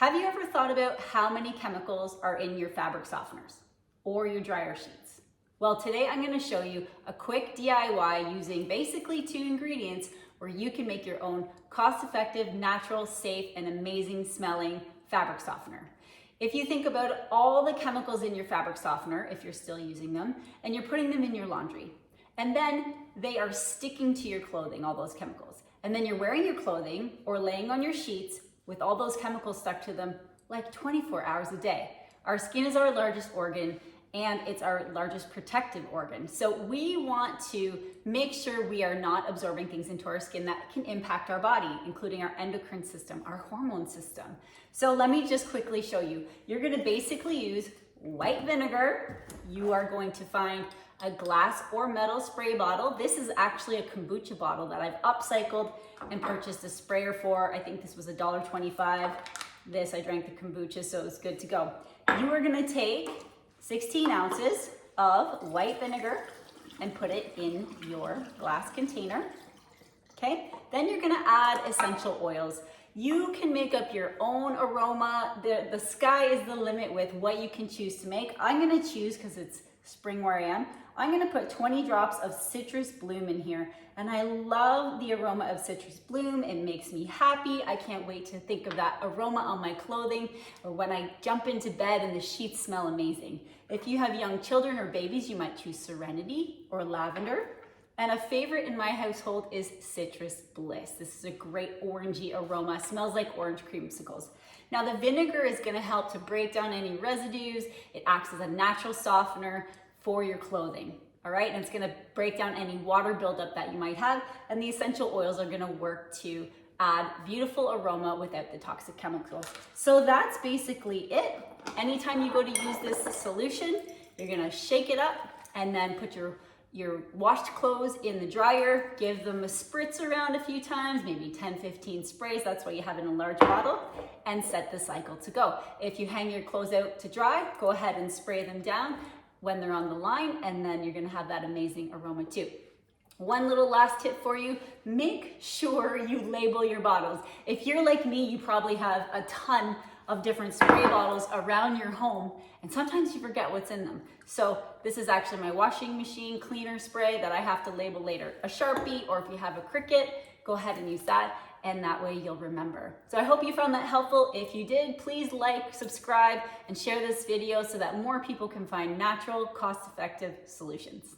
Have you ever thought about how many chemicals are in your fabric softeners or your dryer sheets? Well, today I'm going to show you a quick DIY using basically 2 ingredients where you can make your own cost-effective, natural, safe, and amazing smelling fabric softener. If you think about all the chemicals in your fabric softener, if you're still using them, and you're putting them in your laundry, and then they are sticking to your clothing, all those chemicals, and then you're wearing your clothing or laying on your sheets with all those chemicals stuck to them like 24 hours a day. Our skin is our largest organ and it's our largest protective organ. So we want to make sure we are not absorbing things into our skin that can impact our body, including our endocrine system, our hormone system. So let me just quickly show you. You're gonna basically use white vinegar. You are going to find a glass or metal spray bottle. This is actually a kombucha bottle that I've upcycled and purchased a sprayer for. I think this was $1.25. This, I drank the kombucha, so it's good to go. You are gonna take 16 ounces of white vinegar and put it in your glass container, okay? Then you're gonna add essential oils. You can make up your own aroma. The sky is the limit with what you can choose to make. I'm gonna choose, because it's spring where I am, I'm gonna put 20 drops of citrus bloom in here. And I love the aroma of citrus bloom. It makes me happy. I can't wait to think of that aroma on my clothing or when I jump into bed and the sheets smell amazing. If you have young children or babies, you might choose serenity or lavender. And a favorite in my household is citrus bliss. This is a great orangey aroma. It smells like orange creamsicles. Now the vinegar is gonna help to break down any residues. It acts as a natural softener for your clothing. All right, and it's gonna break down any water buildup that you might have, and the essential oils are gonna work to add beautiful aroma without the toxic chemicals. So that's basically it. Anytime you go to use this solution, you're gonna shake it up and then put your washed clothes in the dryer, give them a spritz around a few times, maybe 10, 15 sprays, that's why you have it in a large bottle, and set the cycle to go. If you hang your clothes out to dry, go ahead and spray them down when they're on the line, and then you're gonna have that amazing aroma too. One little last tip for you, make sure you label your bottles. If you're like me, you probably have a ton of different spray bottles around your home, and sometimes you forget what's in them. So this is actually my washing machine cleaner spray that I have to label later. A Sharpie, or if you have a Cricut, go ahead and use that, and that way you'll remember. So I hope you found that helpful. If you did, please like, subscribe, and share this video so that more people can find natural, cost-effective solutions.